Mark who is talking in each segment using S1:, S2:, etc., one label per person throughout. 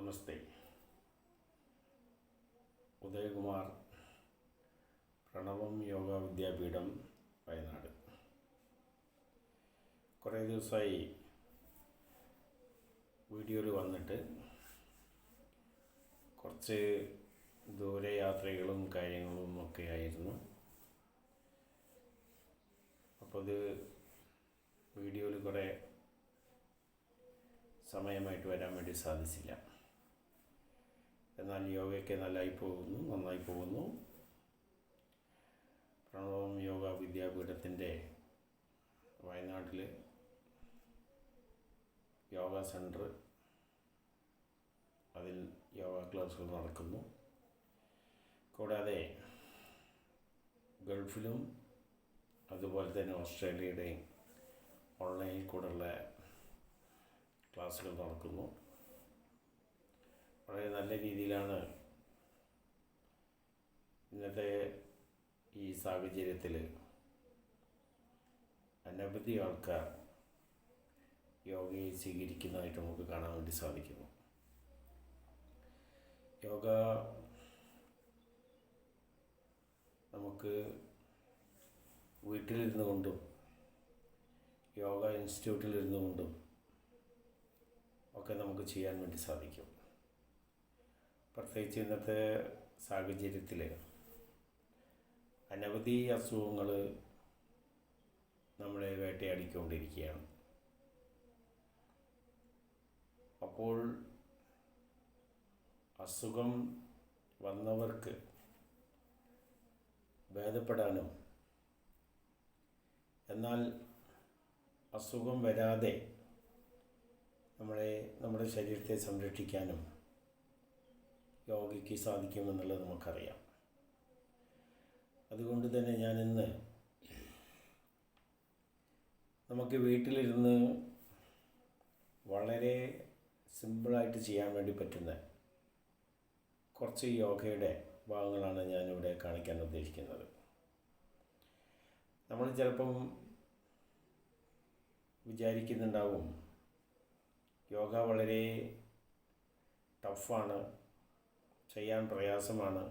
S1: നമസ്തേ. ഉദയകുമാർ, പ്രണവം യോഗ വിദ്യാപീഠം, വയനാട്. കുറേ ദിവസമായി വീഡിയോയിൽ വന്നിട്ട് കുറച്ച് ദൂരയാത്രകളും കാര്യങ്ങളും ഒക്കെ ആയിരുന്നു. അപ്പോൾ അത് വീഡിയോയിൽ കുറേ സമയമായിട്ട് വരാൻ വേണ്ടി സാധിച്ചില്ല. എന്നാൽ യോഗയൊക്കെ നന്നായി പോകുന്നു. പ്രണവം യോഗ വിദ്യാപീഠത്തിൻ്റെ വയനാട്ടിൽ യോഗ സെൻറ്റർ, അതിൽ യോഗ ക്ലാസുകൾ നടക്കുന്നു. കൂടാതെ ഗൾഫിലും അതുപോലെ തന്നെ ഓസ്ട്രേലിയയുടെയും ഓൺലൈനിൽ കൂടെയുള്ള ക്ലാസുകൾ നടക്കുന്നു. വളരെ നല്ല രീതിയിലാണ് ഇന്നത്തെ ഈ സാഹചര്യത്തിൽ അനവധി ആൾക്കാർ യോഗയെ സ്വീകരിക്കുന്നതായിട്ട് നമുക്ക് കാണാൻ വേണ്ടി സാധിക്കുന്നു. യോഗ നമുക്ക് വീട്ടിലിരുന്നു കൊണ്ടും യോഗ ഇൻസ്റ്റിറ്റ്യൂട്ടിലിരുന്നു കൊണ്ടും ഒക്കെ നമുക്ക് ചെയ്യാൻ വേണ്ടി സാധിക്കും. പ്രത്യേകിച്ച് ഇന്നത്തെ സാഹചര്യത്തിൽ അനവധി അസുഖങ്ങൾ നമ്മളെ വേട്ടയാടിക്കൊണ്ടിരിക്കുകയാണ്. അപ്പോൾ അസുഖം വന്നവർക്ക് ഭേദപ്പെടാനും എന്നാൽ അസുഖം വരാതെ നമ്മുടെ ശരീരത്തെ സംരക്ഷിക്കാനും യോഗയ്ക്ക് സാധിക്കുമെന്നുള്ളത് നമുക്കറിയാം. അതുകൊണ്ട് തന്നെ ഞാനിന്ന് നമുക്ക് വീട്ടിലിരുന്ന് വളരെ സിമ്പിളായിട്ട് ചെയ്യാൻ വേണ്ടി പറ്റുന്ന കുറച്ച് യോഗയുടെ ഭാഗങ്ങളാണ് ഞാനിവിടെ കാണിക്കാൻ ഉദ്ദേശിക്കുന്നത്. നമ്മൾ ചിലപ്പം വിചാരിക്കുന്നുണ്ടാവും യോഗ വളരെ ടഫാണ്, ചെയ്യാൻ പ്രയാസമാണ്,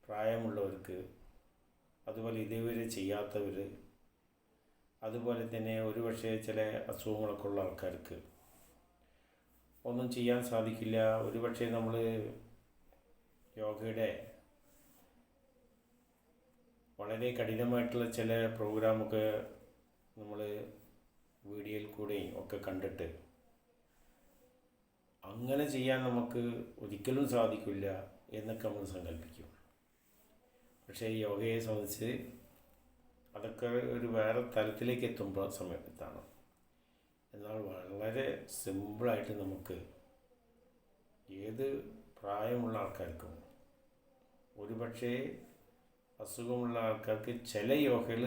S1: പ്രായമുള്ളവർക്ക്, അതുപോലെ ഇതേവരെ ചെയ്യാത്തവർ, അതുപോലെ തന്നെ ഒരുപക്ഷെ ചില അസുഖങ്ങളൊക്കെ ഉള്ള ആൾക്കാർക്ക് ഒന്നും ചെയ്യാൻ സാധിക്കില്ല. ഒരുപക്ഷെ നമ്മൾ യോഗയുടെ വളരെ കഠിനമായിട്ടുള്ള ചില പ്രോഗ്രാമൊക്കെ നമ്മൾ വീഡിയോയിൽ കൂടെയും ഒക്കെ കണ്ടിട്ട് അങ്ങനെ ചെയ്യാൻ നമുക്ക് ഒരിക്കലും സാധിക്കില്ല എന്നൊക്കെ നമ്മൾ സങ്കല്പിക്കും. പക്ഷേ യോഗയെ സംബന്ധിച്ച് അതൊക്കെ ഒരു വേറെ തലത്തിലേക്ക് എത്തുമ്പോൾ സമയത്താണ്. എന്നാൽ വളരെ സിമ്പിളായിട്ട് നമുക്ക് ഏത് പ്രായമുള്ള ആൾക്കാർക്കും, ഒരുപക്ഷേ അസുഖമുള്ള ആൾക്കാർക്ക് ചില യോഗകൾ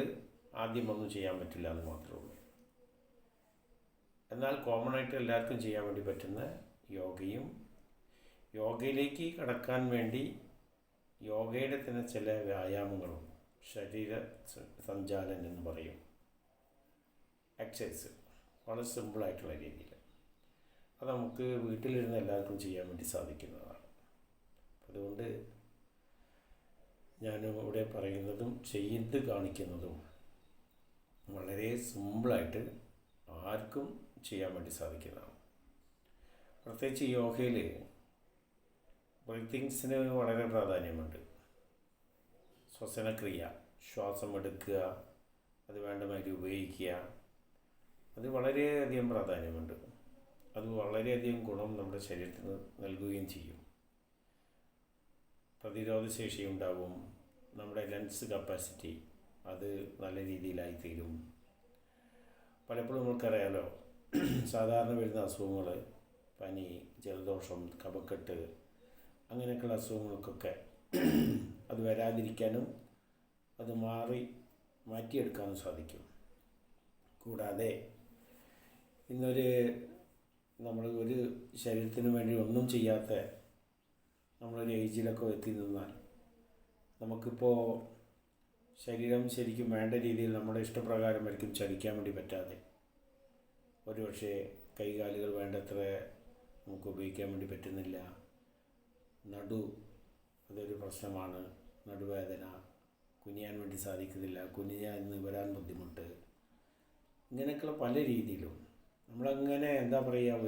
S1: ആദ്യമൊന്നും ചെയ്യാൻ പറ്റില്ല എന്ന് മാത്രമേ ഉള്ളൂ. എന്നാൽ കോമണായിട്ട് എല്ലാവർക്കും ചെയ്യാൻ വേണ്ടി പറ്റുന്ന യോഗയും യോഗയിലേക്ക് കടക്കാൻ വേണ്ടി യോഗയുടെ തന്നെ ചില വ്യായാമങ്ങളും ശരീര സഞ്ചാലനം എന്ന് പറയും, എക്സസൈസ്, വളരെ സിമ്പിളായിട്ടുള്ള രീതിയിൽ അത് നമുക്ക് വീട്ടിലിരുന്ന് എല്ലാവർക്കും ചെയ്യാൻ വേണ്ടി സാധിക്കുന്നതാണ്. അതുകൊണ്ട് ഞാൻ ഇവിടെ പറയുന്നതും ചെയ്ത് കാണിക്കുന്നതും വളരെ സിമ്പിളായിട്ട് ആർക്കും ചെയ്യാൻ വേണ്ടി സാധിക്കുന്നതാണ്. പ്രത്യേകിച്ച് യോഗയിൽ ബ്രീത്തിങ്സിന് വളരെ പ്രാധാന്യമുണ്ട്. ശ്വസനക്രിയ, ശ്വാസം എടുക്കുക, അത് വേണ്ടമാതിരി ഉപയോഗിക്കുക, അത് വളരെയധികം പ്രാധാന്യമുണ്ട്. അത് വളരെയധികം ഗുണം നമ്മുടെ ശരീരത്തിന് നൽകുകയും ചെയ്യും. പ്രതിരോധശേഷി ഉണ്ടാകും, നമ്മുടെ ലങ്സ് കപ്പാസിറ്റി അത് നല്ല രീതിയിലായിത്തീരും. പലപ്പോഴും നമുക്കറിയാലോ, സാധാരണ വരുന്ന അസുഖങ്ങൾ, പനി, ജലദോഷം, കഫക്കെട്ട്, അങ്ങനെയൊക്കെയുള്ള അസുഖങ്ങൾക്കൊക്കെ അത് വരാതിരിക്കാനും അത് മാറ്റിയെടുക്കാനും സാധിക്കും. കൂടാതെ നമ്മൾ ഒരു ശരീരത്തിന് വേണ്ടി ഒന്നും ചെയ്യാത്ത നമ്മളൊരു ഏജിലൊക്കെ എത്തി നിന്നാൽ നമുക്കിപ്പോൾ ശരീരം ശരിക്കും വേണ്ട രീതിയിൽ നമ്മുടെ ഇഷ്ടപ്രകാരം ചലിക്കാൻ വേണ്ടി പറ്റാതെ ഒരുപക്ഷെ കൈകാലുകൾ വേണ്ടത്ര നമുക്ക് ഉപയോഗിക്കാൻ വേണ്ടി പറ്റുന്നില്ല. അതൊരു പ്രശ്നമാണ്. നടുവേദന, കുനിയാൻ വേണ്ടി സാധിക്കുന്നില്ല, കുനിയാൻ നിവരാൻ ബുദ്ധിമുട്ട്, ഇങ്ങനെയൊക്കെയുള്ള പല രീതിയിലും നമ്മളങ്ങനെ എന്താ പറയുക,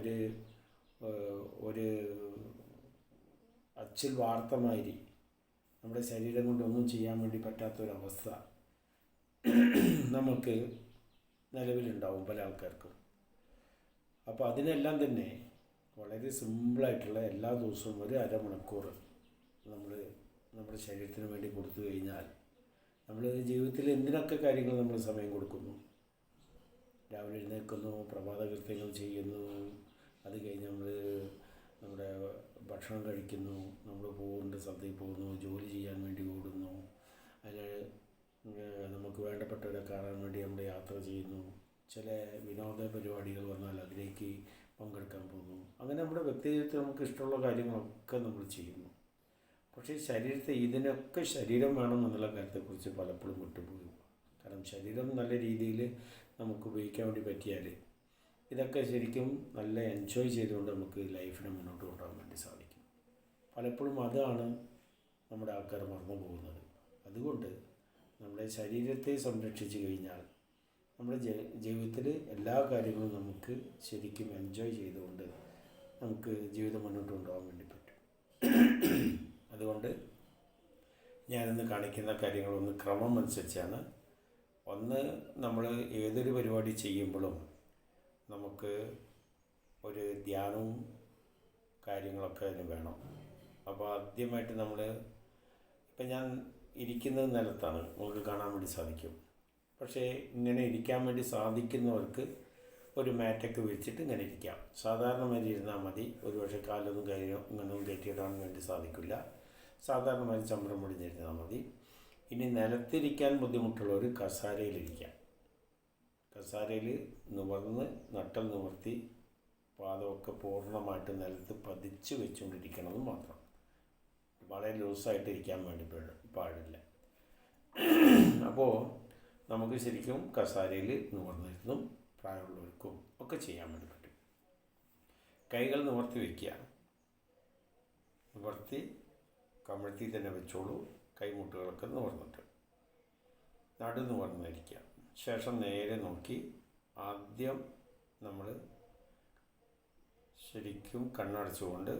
S1: ഒരു അച്ചിൽ വാർത്ത മാതിരി നമ്മുടെ ശരീരം കൊണ്ട് ഒന്നും ചെയ്യാൻ വേണ്ടി പറ്റാത്തൊരവസ്ഥ നമുക്ക് നിലവിലുണ്ടാവും പല ആൾക്കാർക്കും. അപ്പോൾ അതിനെല്ലാം തന്നെ വളരെ സിമ്പിളായിട്ടുള്ള എല്ലാ ദിവസവും ഒരു അരമണിക്കൂർ നമ്മൾ നമ്മുടെ ശരീരത്തിന് വേണ്ടി കൊടുത്തു കഴിഞ്ഞാൽ, നമ്മൾ ജീവിതത്തിൽ എന്തിനൊക്കെ കാര്യങ്ങൾ നമ്മൾ സമയം കൊടുക്കുന്നു, രാവിലെ എഴുന്നേൽക്കുന്നു, പ്രഭാത കൃത്യങ്ങൾ ചെയ്യുന്നു, അത് കഴിഞ്ഞ് നമ്മുടെ ഭക്ഷണം കഴിക്കുന്നു, നമ്മൾ പോകുന്നുണ്ട്, സ്ഥലത്തേക്ക് പോകുന്നു, ജോലി ചെയ്യാൻ വേണ്ടി ഓടുന്നു, അതിൽ നമുക്ക് വേണ്ടപ്പെട്ടവരെ കാണാൻ വേണ്ടി നമ്മൾ യാത്ര ചെയ്യുന്നു, ചില വിനോദ പരിപാടികൾ വന്നാൽ അതിലേക്ക് പങ്കെടുക്കാൻ പോകുന്നു. അങ്ങനെ നമ്മുടെ വ്യക്തിജീവിതത്തിൽ നമുക്ക് ഇഷ്ടമുള്ള കാര്യങ്ങളൊക്കെ നമ്മൾ ചെയ്യുന്നു. പക്ഷേ ഇതിനൊക്കെ ശരീരം വേണം എന്നുള്ള കാര്യത്തെക്കുറിച്ച് പലപ്പോഴും വിട്ടുപോകും. കാരണം ശരീരം നല്ല രീതിയിൽ നമുക്ക് ഉപയോഗിക്കാൻ വേണ്ടി പറ്റിയാൽ ഇതൊക്കെ ശരിക്കും നല്ല എൻജോയ് ചെയ്തുകൊണ്ട് നമുക്ക് ലൈഫിനെ മുന്നോട്ട് കൊണ്ടുപോകാൻ വേണ്ടി സാധിക്കും. പലപ്പോഴും അതാണ് നമ്മുടെ ആൾക്കാർ മറന്നു പോകുന്നത്. അതുകൊണ്ട് നമ്മുടെ ശരീരത്തെ സംരക്ഷിച്ചു കഴിഞ്ഞാൽ നമ്മുടെ ജീവിതത്തിൽ എല്ലാ കാര്യങ്ങളും നമുക്ക് ശരിക്കും എൻജോയ് ചെയ്തുകൊണ്ട് നമുക്ക് ജീവിതം മുന്നോട്ട് കൊണ്ടുപോകാൻ വേണ്ടി പറ്റും. അതുകൊണ്ട് ഞാനിന്ന് കാണിക്കുന്ന കാര്യങ്ങളൊന്ന് ക്രമം അനുസരിച്ചാണ്. ഒന്ന്, നമ്മൾ ഏതൊരു പരിപാടി ചെയ്യുമ്പോഴും നമുക്ക് ഒരു ധ്യാനവും കാര്യങ്ങളൊക്കെ അതിന് വേണം. അപ്പോൾ ആദ്യമായിട്ട് ഇപ്പം ഞാൻ ഇരിക്കുന്നത് നിലത്താണ്, നമുക്ക് കാണാൻ വേണ്ടി സാധിക്കും. പക്ഷേ ഇങ്ങനെ ഇരിക്കാൻ വേണ്ടി സാധിക്കുന്നവർക്ക് ഒരു മാറ്റൊക്കെ വിരിച്ചിട്ട് ഇങ്ങനെ ഇരിക്കാം. സാധാരണ മാതിരി ഇരുന്നാൽ മതി. ഒരുപക്ഷെ കാലൊന്നും ഇങ്ങനൊന്നും കയറ്റിയിടാൻ വേണ്ടി സാധിക്കില്ല. സാധാരണ മാതിരി ചമ്രം പൊടിഞ്ഞിരുന്നാൽ മതി. ഇനി നിലത്തിരിക്കാൻ ബുദ്ധിമുട്ടുള്ളവർ കസാരയിലിരിക്കാം. കസാരയിൽ നിവർന്ന് നട്ടൽ നിവർത്തി പാദമൊക്കെ പൂർണ്ണമായിട്ട് നിലത്ത് പതിച്ച് വെച്ചുകൊണ്ടിരിക്കണമെന്ന് മാത്രം. വളരെ ലൂസായിട്ട് ഇരിക്കാൻ വേണ്ടി പാടില്ല. അപ്പോൾ നമുക്ക് ശരിക്കും കസാരയിൽ നിവർന്നിരുന്നും പ്രായമുള്ളവർക്കും ഒക്കെ ചെയ്യാൻ വേണ്ടി പറ്റും. കൈകൾ നിവർത്തി വയ്ക്കുക. നിവർത്തി കമഴ്ത്തി തന്നെ വെച്ചോളൂ. കൈമുട്ടുകളൊക്കെ നിവർന്നിട്ട് നിവർന്നിരിക്കുക. ശേഷം നേരെ നോക്കി ആദ്യം നമ്മൾ ശരിക്കും കണ്ണടച്ചുകൊണ്ട്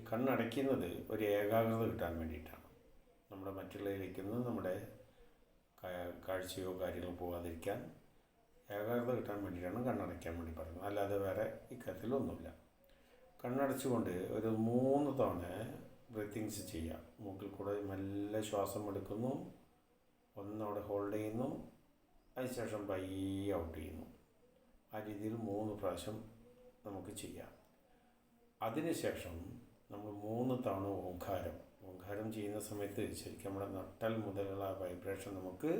S1: കണ്ണടയ്ക്കുന്നത് ഒരു ഏകാഗ്രത കിട്ടാൻ വേണ്ടിയിട്ടാണ്. നമ്മുടെ മറ്റുള്ളവരിലേക്കൊന്നും നമ്മുടെ കാഴ്ചയോ കാര്യങ്ങളോ പോകാതിരിക്കാൻ ഏകാഗ്രത കിട്ടാൻ വേണ്ടിയിട്ടാണ് കണ്ണടയ്ക്കാൻ വേണ്ടി പറയുന്നത്. അല്ലാതെ വേറെ ഇക്കാര്യത്തിലൊന്നുമില്ല. കണ്ണടച്ചുകൊണ്ട് ഒരു 3 തവണ ബ്രീത്തിങ്സ് ചെയ്യുക. മൂക്കിൽ കൂടെ മെല്ലെ ശ്വാസം എടുക്കുന്നു, ഒന്നവിടെ ഹോൾഡ് ചെയ്യുന്നു, അതിനുശേഷം പയ്യെ ഔട്ട് ചെയ്യുന്നു. ആ രീതിയിൽ 3 പ്രാവശ്യം നമുക്ക് ചെയ്യാം. അതിനുശേഷം നമ്മൾ 3 തവണ ഓംകാരം ചെയ്യുന്ന സമയത്ത് ശരിക്കും നമ്മുടെ നട്ടൽ മുതലുള്ള വൈബ്രേഷൻ നമുക്ക്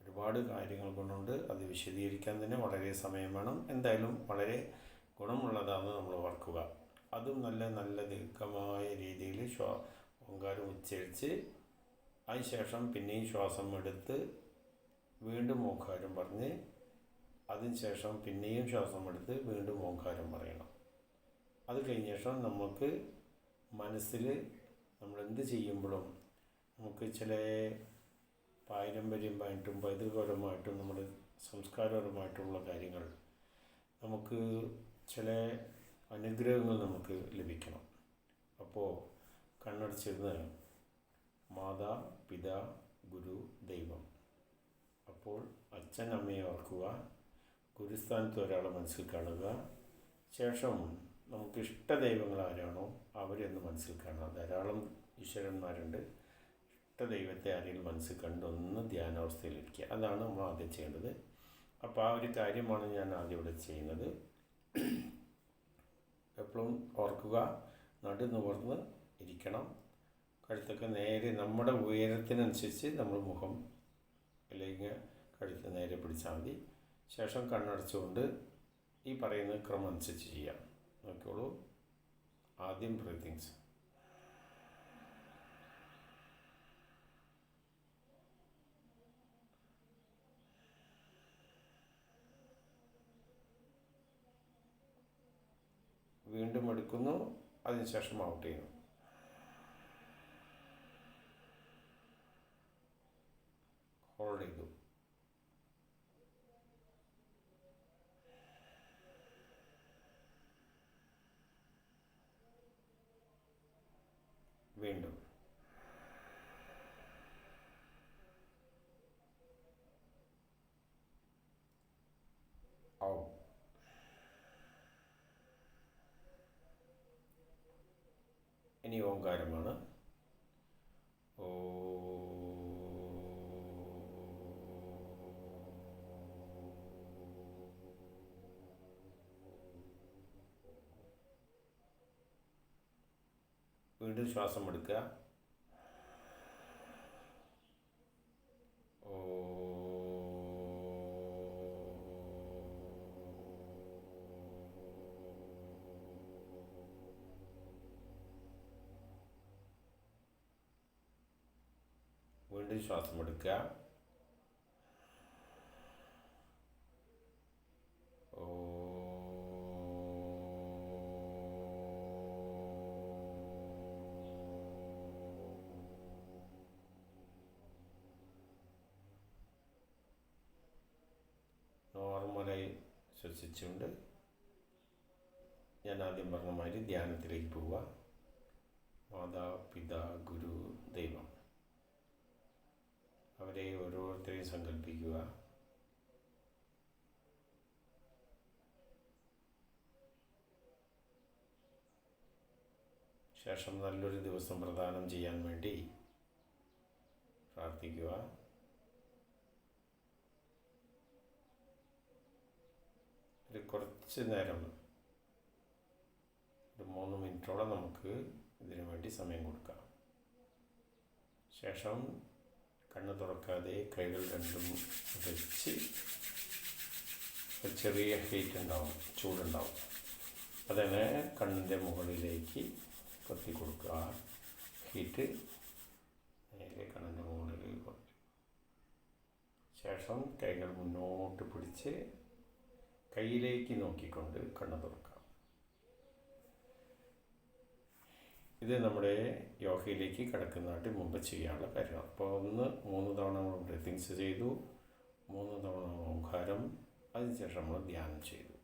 S1: ഒരുപാട് കാര്യങ്ങൾ കൊണ്ടുണ്ട്. അത് വിശദീകരിക്കാൻ തന്നെ വളരെ സമയം വേണം. എന്തായാലും വളരെ ഗുണമുള്ളതാണ് നമ്മൾ ഓർക്കുക. അതും നല്ല ദീർഘമായ രീതിയിൽ ഓംകാരം ഉച്ചരിച്ച് അതിനുശേഷം പിന്നെയും ശ്വാസം എടുത്ത് വീണ്ടും ഓംകാരം പറഞ്ഞ് അതിനുശേഷം പിന്നെയും ശ്വാസം എടുത്ത് വീണ്ടും ഓംകാരം പറയണം. അത് കഴിഞ്ഞ ശേഷം നമുക്ക് മനസ്സിൽ നമ്മളെന്ത് ചെയ്യുമ്പോഴും നമുക്ക് ചില പാരമ്പര്യമായിട്ടും പൈതൃകപരമായിട്ടും നമ്മുടെ സംസ്കാരപരമായിട്ടുള്ള കാര്യങ്ങൾ നമുക്ക് ചില അനുഗ്രഹങ്ങൾ നമുക്ക് ലഭിക്കണം. അപ്പോൾ കണ്ണടച്ചിരുന്ന് മാതാ, പിതാ, ഗുരു, ദൈവം. അപ്പോൾ അച്ഛൻ അമ്മയെ ഓർക്കുക, ഗുരുസ്ഥാനത്ത് ഒരാളെ മനസ്സിൽ കാണുക. ശേഷം നമുക്ക് ഇഷ്ട ദൈവങ്ങൾ ആരാണോ അവരെയൊന്ന് മനസ്സിൽ കാണുക. ധാരാളം ഈശ്വരന്മാരുണ്ട്. ഇഷ്ട ദൈവത്തെ ആരെങ്കിലും മനസ്സിൽ കണ്ടൊന്ന് ധ്യാനാവസ്ഥയിലിരിക്കുക. അതാണ് നമ്മൾ ആദ്യം ചെയ്യേണ്ടത്. അപ്പോൾ ആ ഒരു കാര്യമാണ് ഞാൻ ആദ്യം ഇവിടെ ചെയ്യുന്നത്. എപ്പോഴും ഓർക്കുക, നിവർന്ന് ഇരിക്കണം. കഴുത്തൊക്കെ നേരെ നമ്മുടെ ഉയരത്തിനനുസരിച്ച് നമ്മൾ മുഖം അല്ലെങ്കിൽ കഴുത്ത് നേരെ പിടിച്ചാൽ മതി. ശേഷം കണ്ണടച്ചുകൊണ്ട് ഈ പറയുന്ന ക്രമം അനുസരിച്ച് ചെയ്യാം. നോക്കിക്കോളൂ. ആദ്യം ബ്രീത്തിങ്സ്. വീണ്ടും എടുക്കുന്നു, അതിനുശേഷം ഔട്ട് ചെയ്യുന്നു. ഹോൾഡ് ചെയ്തു. വീണ്ടും ഔട്ട്. ഇനി ഓംകാരമാണ്. ഓ. വീണ്ടും ശ്വാസം എടുക്കുക. ഓ. വീണ്ടും ശ്വാസം എടുക്കുക. ഓ. നോർമലായി ശ്വസിച്ചുകൊണ്ട് ഞാൻ ആദ്യം പറഞ്ഞ മാതിരി ധ്യാനത്തിലേക്ക് പോവുക. മാതാ, പിതാ, ഗുരു, ദൈവം, അവരെ ഓരോരുത്തരെയും സങ്കല്പിക്കുക. ശേഷം നല്ലൊരു ദിവസം പ്രദാനം ചെയ്യാൻ വേണ്ടി പ്രാർത്ഥിക്കുക. ഒരു കുറച്ച് നേരം, ഒരു 3 മിനിറ്റോളം നമുക്ക് ഇതിനു വേണ്ടി സമയം കൊടുക്കാം. ശേഷം കണ്ണ് തുറക്കാതെ കൈകൾ രണ്ടും വെച്ച് ഒരു ചെറിയ ഹീറ്റ് ഉണ്ടാവും, ചൂടുണ്ടാവും. അതിനെ കണ്ണിൻ്റെ മുകളിലേക്ക് കൊത്തി കൊടുക്കുക. ഹീറ്റ് നേരെ കണ്ണിൻ്റെ മുകളിൽ കൊത്തി. ശേഷം കൈകൾ മുന്നോട്ട് പിടിച്ച് കയ്യിലേക്ക് നോക്കിക്കൊണ്ട് കണ്ണ് തുറക്കുക. ഇത് നമ്മുടെ യോഗയിലേക്ക് കിടക്കുന്നതായിട്ട് മുമ്പ് ചെയ്യാനുള്ള കാര്യമാണ്. അപ്പോൾ 3 തവണ നമ്മൾ ബ്രീത്തിങ്സ് ചെയ്തു, 3 തവണ ഓംകാരം, അതിനുശേഷം നമ്മൾ ധ്യാനം ചെയ്തു.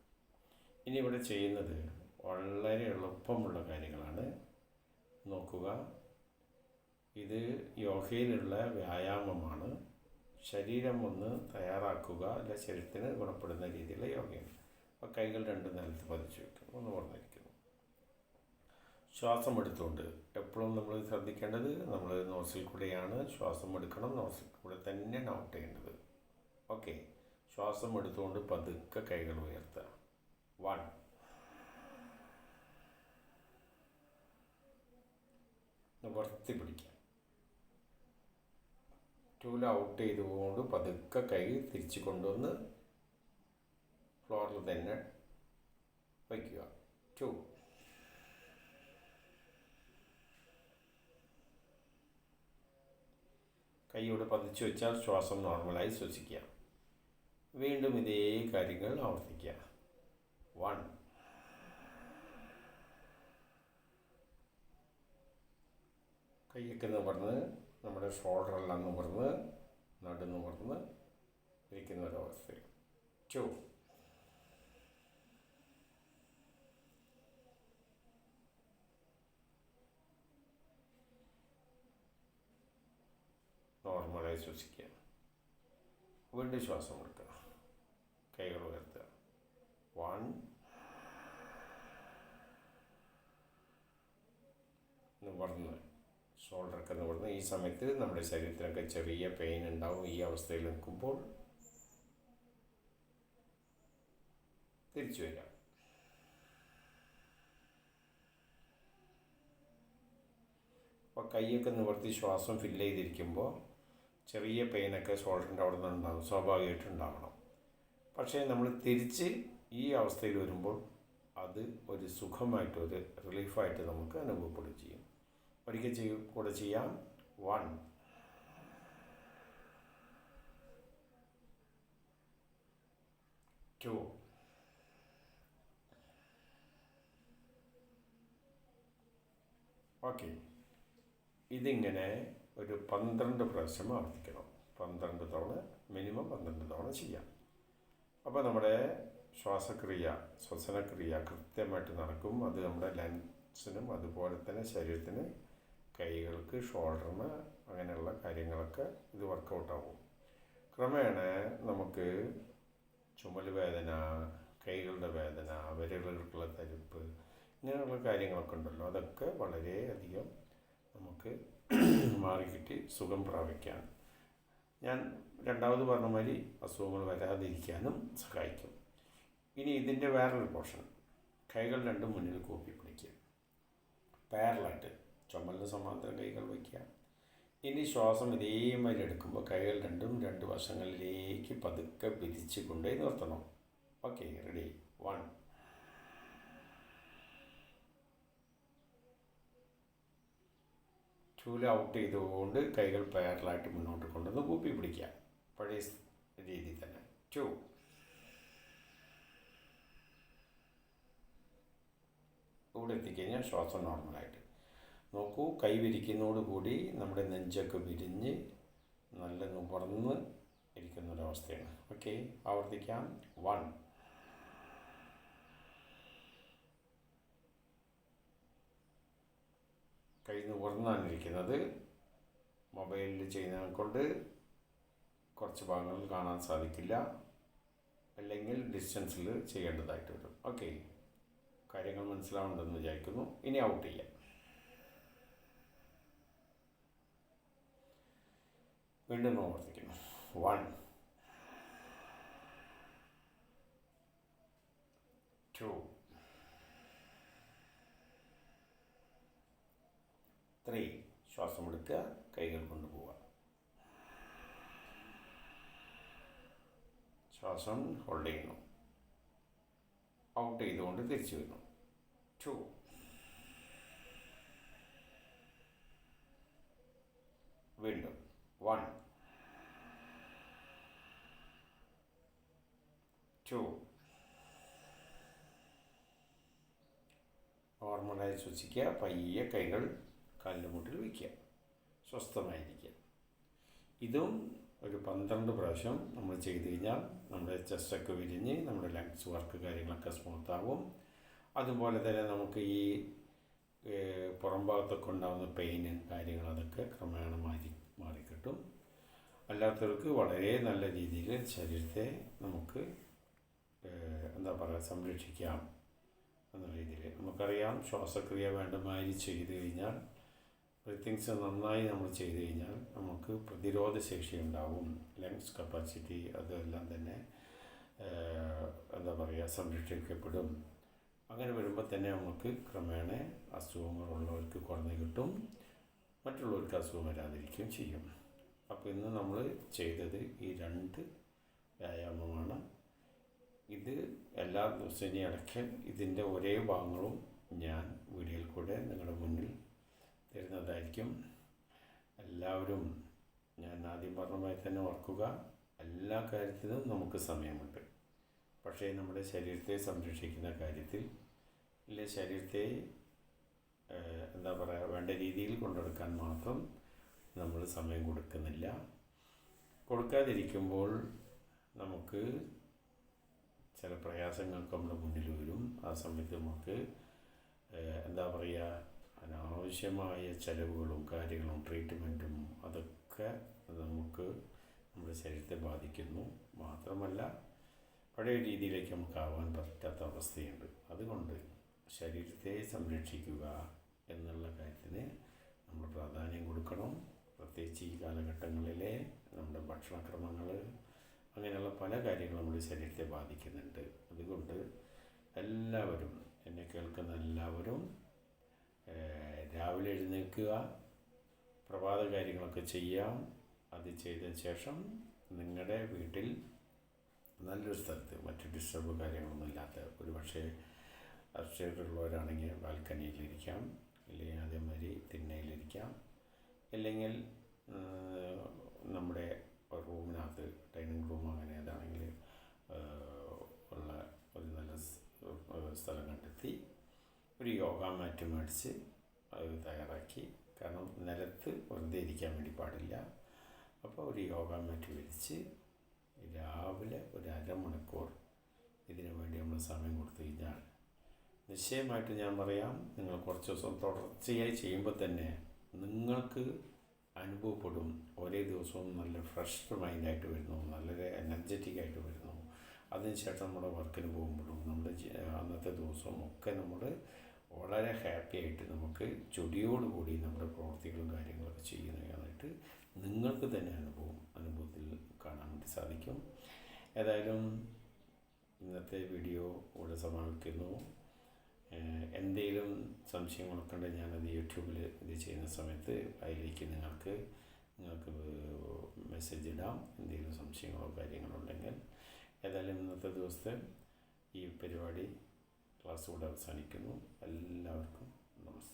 S1: ഇനി ഇവിടെ ചെയ്യുന്നത് വളരെ എളുപ്പമുള്ള കാര്യങ്ങളാണ്. നോക്കുക, ഇത് യോഗയിലുള്ള വ്യായാമമാണ്. ശരീരം ഒന്ന് തയ്യാറാക്കുക, അല്ല ശരീരത്തിന് ഗുണപ്പെടുന്ന രീതിയിലുള്ള യോഗയാണ്. അപ്പോൾ കൈകൾ രണ്ടും നിലത്ത് പതിച്ചു വയ്ക്കുന്നു, ഒന്ന് ഉറന്നിരിക്കുന്നു. ശ്വാസം എടുത്തുകൊണ്ട് എപ്പോഴും നമ്മൾ ശ്രദ്ധിക്കേണ്ടത്, നമ്മൾ നോസിൽ കൂടെയാണ് ശ്വാസം എടുക്കണം, നോസിൽ കൂടെ തന്നെയാണ് ഔട്ട് ചെയ്യേണ്ടത്. ഓക്കെ, ശ്വാസം എടുത്തുകൊണ്ട് പതുക്കെ കൈകൾ ഉയർത്തുക. 1, നിവർത്തി പിടിക്കുക. 2 ഔട്ട് ചെയ്തുകൊണ്ട് പതുക്കെ കൈ തിരിച്ചു കൊണ്ടുവന്ന് ഫ്ലോറിൽ തന്നെ വയ്ക്കുക. 2, കൈയോട് പതിച്ചു വെച്ചാൽ ശ്വാസം നോർമലായി ശ്വസിക്കുക. വീണ്ടും ഇതേ കാര്യങ്ങൾ ആവർത്തിക്കുക. 1, കൈയൊക്കെ നിവർന്ന് നമ്മുടെ ഷോൾഡറെല്ലാം നിവർന്ന് നടു നിവർന്ന് ഇരിക്കുന്ന ഒരവസ്ഥയിൽ. 2, നോർമലായി ശ്വസിക്കുക. വീണ്ടും ശ്വാസം എടുക്കുക, കൈകൾ ഉയർത്തുക. 1, നിവർന്ന് ഷോൾഡറൊക്കെ നിവർന്ന്. ഈ സമയത്ത് നമ്മുടെ ശരീരത്തിനൊക്കെ ചെറിയ പെയിൻ ഉണ്ടാവും. ഈ അവസ്ഥയിൽ നിൽക്കുമ്പോൾ തിരിച്ചു വരിക. അപ്പോൾ കൈയൊക്കെ നിവർത്തി ശ്വാസം ഫില്ല് ചെയ്തിരിക്കുമ്പോൾ ചെറിയ പെയിനൊക്കെ ഷോൾഡറിൻ്റെ അവിടെ നിന്ന് ഉണ്ടാകും, സ്വാഭാവികമായിട്ടുണ്ടാവണം. പക്ഷേ നമ്മൾ തിരിച്ച് ഈ അവസ്ഥയിൽ വരുമ്പോൾ അത് ഒരു സുഖമായിട്ട്, ഒരു റിലീഫായിട്ട് നമുക്ക് അനുഭവപ്പെടുകയും ചെയ്യും. ഒരിക്കൽ കൂടെ ചെയ്യാം. 1, 2, ഓക്കെ, ഇതിങ്ങനെ ഒരു 12 പ്രാവശ്യം ആവർത്തിക്കണം. 12 തവണ, മിനിമം 12 തവണ ചെയ്യാം. അപ്പോൾ നമ്മുടെ ശ്വസനക്രിയ കൃത്യമായിട്ട് നടക്കും. അത് നമ്മുടെ ലങ്സിനും അതുപോലെ തന്നെ ശരീരത്തിന്, കൈകൾക്ക്, ഷോൾഡറിന്, അങ്ങനെയുള്ള കാര്യങ്ങളൊക്കെ ഇത് വർക്കൗട്ടാവും. ക്രമേണ നമുക്ക് ചുമൽ വേദന, കൈകളുടെ വേദന, വിരലുകൾക്കുള്ള തരിപ്പ്, ഇങ്ങനെയുള്ള കാര്യങ്ങളൊക്കെ ഉണ്ടല്ലോ, അതൊക്കെ വളരെയധികം നമുക്ക് മാറിക്കിട്ടി സുഖം പ്രാപിക്കാൻ, ഞാൻ രണ്ടാമത് പറഞ്ഞ മാതിരി അസുഖങ്ങൾ വരാതിരിക്കാനും സഹായിക്കും. ഇനി ഇതിൻ്റെ വേറൊരു പോർഷൻ, കൈകൾ രണ്ടും മുന്നിൽ കൂപ്പി പിടിക്കുക, പാരലായിട്ട് ചുമലിന് സമാന്തരം കൈകൾ വയ്ക്കുക. ഇനി ശ്വാസം ഇതേമാതിരി എടുക്കുമ്പോൾ കൈകൾ രണ്ടും 2 വശങ്ങളിലേക്ക് പതുക്കെ വിരിച്ച് കൊണ്ടുപോയി നിർത്തണം. Okay, ready. 1, 2 ഔട്ട് ചെയ്തുകൊണ്ട് കൈകൾ പാരലായിട്ട് മുന്നോട്ട് കൊണ്ടുവന്ന് കൂപ്പി പിടിക്കുക, പഴയ രീതിയിൽ തന്നെ. 2, ഇവിടെ എത്തിക്കഴിഞ്ഞാൽ ശ്വാസം നോർമലായിട്ട് നോക്കൂ. കൈ വിരിക്കുന്നതോടുകൂടി നമ്മുടെ നെഞ്ചൊക്കെ വിരിഞ്ഞ് നല്ല നിവർന്ന് ഇരിക്കുന്നൊരവസ്ഥയാണ്. ഓക്കെ, ആവർത്തിക്കാം. 1, കൈ നിവർന്നാണ് ഇരിക്കുന്നത്. മൊബൈലിൽ ചെയ്യുന്നത് കൊണ്ട് കുറച്ച് ഭാഗങ്ങളിൽ കാണാൻ സാധിക്കില്ല, അല്ലെങ്കിൽ ഡിസ്റ്റൻസിൽ ചെയ്യേണ്ടതായിട്ട് വരും. ഓക്കെ, കാര്യങ്ങൾ മനസ്സിലാവുന്നുണ്ടെന്ന് വിചാരിക്കുന്നു. ഇനി ഔട്ട് ചെയ്യാം. വീണ്ടും ആവർത്തിക്കുന്നു. 1, 2, 3. ശ്വാസം എടുക്കുക, കൈകൾ കൊണ്ടുപോവുക. ശ്വാസം ഹോൾഡ് ചെയ്യുന്നു, ഔട്ട് ചെയ്തുകൊണ്ട് തിരിച്ചു വരുന്നു. 2, വീണ്ടും. 1, 2. നോർമലായി ശ്വസിക്കുക, പയ്യെ കൈകൾ കാലിൻ്റെ മുട്ടിൽ വയ്ക്കുക, സ്വസ്ഥമായിരിക്കുക. ഇതും ഒരു 12 പ്രാവശ്യം നമ്മൾ ചെയ്ത് കഴിഞ്ഞാൽ നമ്മുടെ ചെസ്റ്റൊക്കെ വിരിഞ്ഞ് നമ്മുടെ ലങ്സ് വർക്ക് കാര്യങ്ങളൊക്കെ സ്മൂത്താകും. അതുപോലെ തന്നെ നമുക്ക് ഈ പുറം ഭാഗത്തൊക്കെ ഉണ്ടാകുന്ന പെയിന് കാര്യങ്ങൾ അതൊക്കെ ക്രമേണ മാറിക്കിട്ടും. അല്ലാത്തവർക്ക് വളരെ നല്ല രീതിയിൽ ശരീരത്തെ നമുക്ക് സംരക്ഷിക്കാം എന്ന രീതിയിൽ. നമുക്കറിയാം, ശ്വാസക്രിയ വേണ്ടമാതിരി ചെയ്ത് കഴിഞ്ഞാൽ, ബ്രീത്തിങ്സ് നന്നായി നമ്മൾ ചെയ്ത് കഴിഞ്ഞാൽ നമുക്ക് പ്രതിരോധ ശേഷി ഉണ്ടാവും. ലങ്സ് കപ്പാസിറ്റി അതെല്ലാം തന്നെ സംരക്ഷിക്കപ്പെടും. അങ്ങനെ വരുമ്പോൾ തന്നെ നമുക്ക് ക്രമേണ അസുഖങ്ങളുള്ളവർക്ക് കുറഞ്ഞു കിട്ടും, മറ്റുള്ളവർക്ക് അസുഖം വരാതിരിക്കുകയും ചെയ്യും. അപ്പോൾ ഇന്ന് നമ്മൾ ചെയ്തത് ഈ 2 വ്യായാമമാണ്. ഇത് എല്ലാ ദിവസവും ഇനി ഇടയ്ക്ക് ഇതിൻ്റെ ഒരേ ഭാഗങ്ങളും ഞാൻ വീഡിയോയിൽ കൂടെ നിങ്ങളുടെ മുന്നിൽ തരുന്നതായിരിക്കും. എല്ലാവരും, ഞാൻ ആദ്യം പറഞ്ഞതുമായി തന്നെ ഓർക്കുക, എല്ലാ കാര്യത്തിനും നമുക്ക് സമയമുണ്ട്. പക്ഷേ നമ്മുടെ ശരീരത്തെ സംരക്ഷിക്കുന്ന കാര്യത്തിൽ ശരീരത്തെ വേണ്ട രീതിയിൽ കൊണ്ടെടുക്കാൻ മാത്രം നമ്മൾ സമയം കൊടുക്കുന്നില്ല. കൊടുക്കാതിരിക്കുമ്പോൾ നമുക്ക് ചില പ്രയാസങ്ങൾക്ക് നമ്മുടെ മുന്നിൽ വരും. ആ സമയത്ത് നമുക്ക് അനാവശ്യമായ ചിലവുകളും കാര്യങ്ങളും ട്രീറ്റ്മെൻറ്റും അതൊക്കെ നമുക്ക് നമ്മുടെ ശരീരത്തെ ബാധിക്കുന്നു. മാത്രമല്ല, പഴയ രീതിയിലേക്ക് നമുക്ക് ആവാൻ പറ്റാത്ത അവസ്ഥയുണ്ട്. അതുകൊണ്ട് ശരീരത്തെ സംരക്ഷിക്കുക എന്നുള്ള കാര്യത്തിന് നമ്മൾ പ്രാധാന്യം കൊടുക്കണം. പ്രത്യേകിച്ച് ഈ കാലഘട്ടങ്ങളിലെ നമ്മുടെ ഭക്ഷണക്രമങ്ങൾ, അങ്ങനെയുള്ള പല കാര്യങ്ങളും നമ്മുടെ ശരീരത്തെ ബാധിക്കുന്നുണ്ട്. അതുകൊണ്ട് എല്ലാവരും, എന്നെ കേൾക്കുന്ന എല്ലാവരും രാവിലെ എഴുന്നേൽക്കുക, പ്രഭാത കാര്യങ്ങളൊക്കെ ചെയ്യാം. അത് ചെയ്തതിന് ശേഷം നിങ്ങളുടെ വീട്ടിൽ നല്ലൊരു സ്ഥലത്ത്, മറ്റ് ഡിസ്റ്റർബ് കാര്യങ്ങളൊന്നും ഇല്ലാത്ത, ഒരു പക്ഷേ അപ്സ്റ്റേറുള്ളവരാണെങ്കിൽ ബാൽക്കണിയിലിരിക്കാം, അല്ലെങ്കിൽ അതേമാതിരി തിണ്ണയിലിരിക്കാം, അല്ലെങ്കിൽ നമ്മുടെ റൂമിനകത്ത്, ഡൈനിങ് റൂം അങ്ങനെ ഏതാണെങ്കിൽ ഉള്ള ഒരു നല്ല സ്ഥലം കണ്ടെത്തി ഒരു യോഗ മാറ്റ് മേടിച്ച് അത് തയ്യാറാക്കി. കാരണം നിലത്ത് വെറുതെ ഇരിക്കാൻ വേണ്ടി പാടില്ല. അപ്പോൾ ഒരു യോഗ മാറ്റ് വിരിച്ച് രാവിലെ ഒരു അരമണിക്കൂർ ഇതിനു വേണ്ടി നമ്മൾ സമയം കൊടുത്തു കഴിഞ്ഞാൽ നിശ്ചയമായിട്ട് ഞാൻ പറയാം, നിങ്ങൾ കുറച്ച് ദിവസം തുടർച്ചയായി ചെയ്യുമ്പോൾ തന്നെ നിങ്ങൾക്ക് അനുഭവപ്പെടും. ഒരേ ദിവസവും നല്ല ഫ്രഷ് മൈൻഡായിട്ട് വരുന്നു, നല്ല എനർജറ്റിക് ആയിട്ട് വരുന്നു. അതിനുശേഷം നമ്മുടെ വർക്കിന് പോകുമ്പോഴും നമ്മുടെ അന്നത്തെ ദിവസവും ഒക്കെ നമ്മൾ വളരെ ഹാപ്പി ആയിട്ട് നമുക്ക് ചൊടിയോടുകൂടി നമ്മുടെ പ്രവൃത്തികളും കാര്യങ്ങളൊക്കെ ചെയ്യുന്നതായിട്ട് നിങ്ങൾക്ക് തന്നെ അനുഭവത്തിൽ കാണാൻ വേണ്ടി സാധിക്കും. ഏതായാലും ഇന്നത്തെ വീഡിയോ ഇവിടെ സമാപിക്കുന്നു. എന്തെങ്കിലും സംശയങ്ങളൊക്കെ ഉണ്ടെങ്കിൽ ഞാനത് യൂട്യൂബിൽ ഇത് ചെയ്യുന്ന സമയത്ത് അതിലേക്ക് നിങ്ങൾക്ക് മെസ്സേജ് ഇടാം, എന്തെങ്കിലും സംശയങ്ങളോ കാര്യങ്ങളോ ഉണ്ടെങ്കിൽ. ഏതായാലും ഇന്നത്തെ ദിവസത്തെ ഈ പരിപാടി ക്ലാസ് കൂടെ അവസാനിക്കുന്നു. എല്ലാവർക്കും നമസ്കാരം.